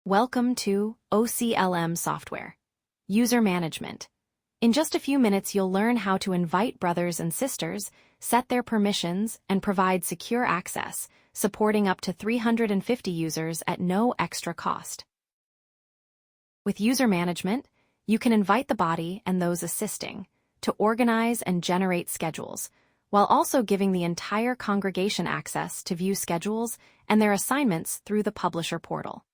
Welcome to OCLM Software. User Management. In just a few minutes, you'll learn how to invite brothers and sisters, set their permissions, and provide secure access, supporting up to 350 users at no extra cost. With user management, you can invite the body and those assisting to organize and generate schedules, while also giving the entire congregation access to view schedules and their assignments through the publisher portal.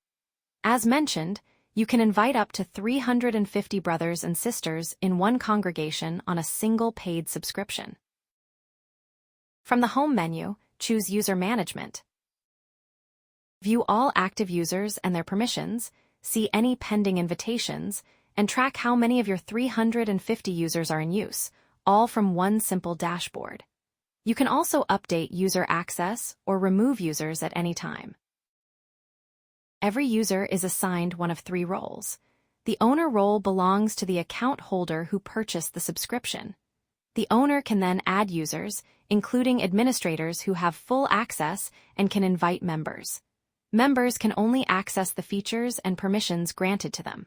As mentioned, you can invite up to 350 brothers and sisters in one congregation on a single paid subscription. From the home menu, choose User Management. View all active users and their permissions, see any pending invitations, and track how many of your 350 users are in use, all from one simple dashboard. You can also update user access or remove users at any time. Every user is assigned one of three roles. The owner role belongs to the account holder who purchased the subscription. The owner can then add users, including administrators who have full access and can invite members. Members can only access the features and permissions granted to them.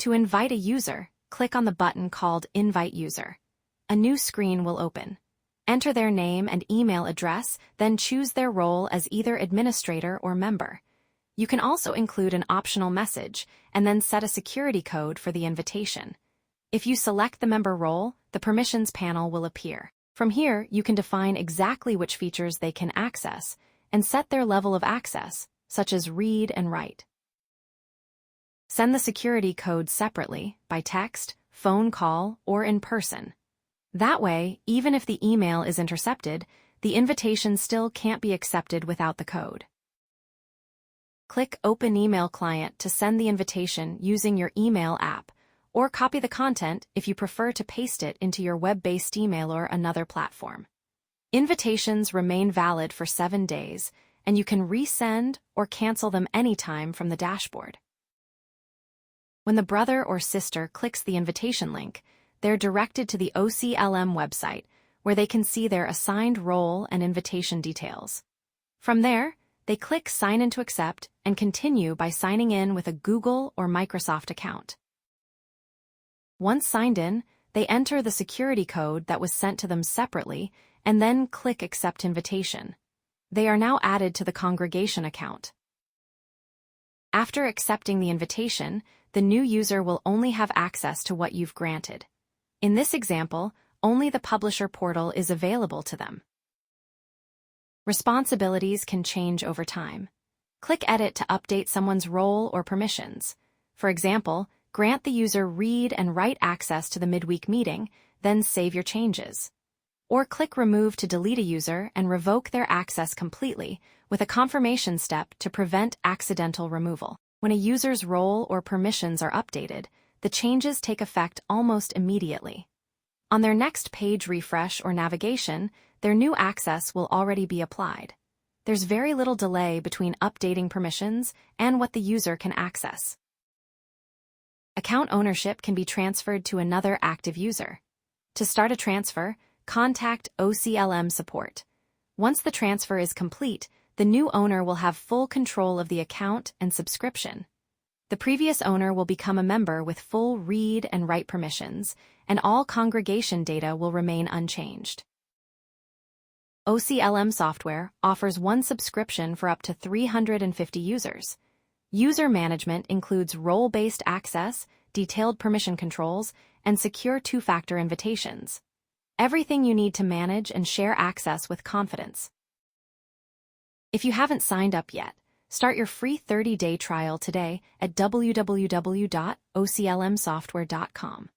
To invite a user, click on the button called Invite User. A new screen will open. Enter their name and email address, then choose their role as either administrator or member. You can also include an optional message and then set a security code for the invitation. If you select the member role, the permissions panel will appear. From here, you can define exactly which features they can access and set their level of access, such as read and write. Send the security code separately by text, phone call, or in person. That way, even if the email is intercepted, the invitation still can't be accepted without the code. Click Open Email Client to send the invitation using your email app, or copy the content if you prefer to paste it into your web-based email or another platform. Invitations remain valid for 7 days, and you can resend or cancel them anytime from the dashboard. When the brother or sister clicks the invitation link, they're directed to the OCLM website, where they can see their assigned role and invitation details. From there, they click Sign in to accept and continue by signing in with a Google or Microsoft account. Once signed in, they enter the security code that was sent to them separately and then click Accept Invitation. They are now added to the congregation account. After accepting the invitation, the new user will only have access to what you've granted. In this example, only the publisher portal is available to them. Responsibilities can change over time. Click Edit to update someone's role or permissions. For example, grant the user read and write access to the midweek meeting, then save your changes. Or click Remove to delete a user and revoke their access completely, with a confirmation step to prevent accidental removal. When a user's role or permissions are updated, the changes take effect almost immediately. On their next page refresh or navigation, their new access will already be applied. There's very little delay between updating permissions and what the user can access. Account ownership can be transferred to another active user. To start a transfer, contact OCLM support. Once the transfer is complete, the new owner will have full control of the account and subscription. The previous owner will become a member with full read and write permissions, and all congregation data will remain unchanged. OCLM Software offers one subscription for up to 350 users. User management includes role-based access, detailed permission controls, and secure two-factor invitations. Everything you need to manage and share access with confidence. If you haven't signed up yet, start your free 30-day trial today at www.oclmsoftware.com.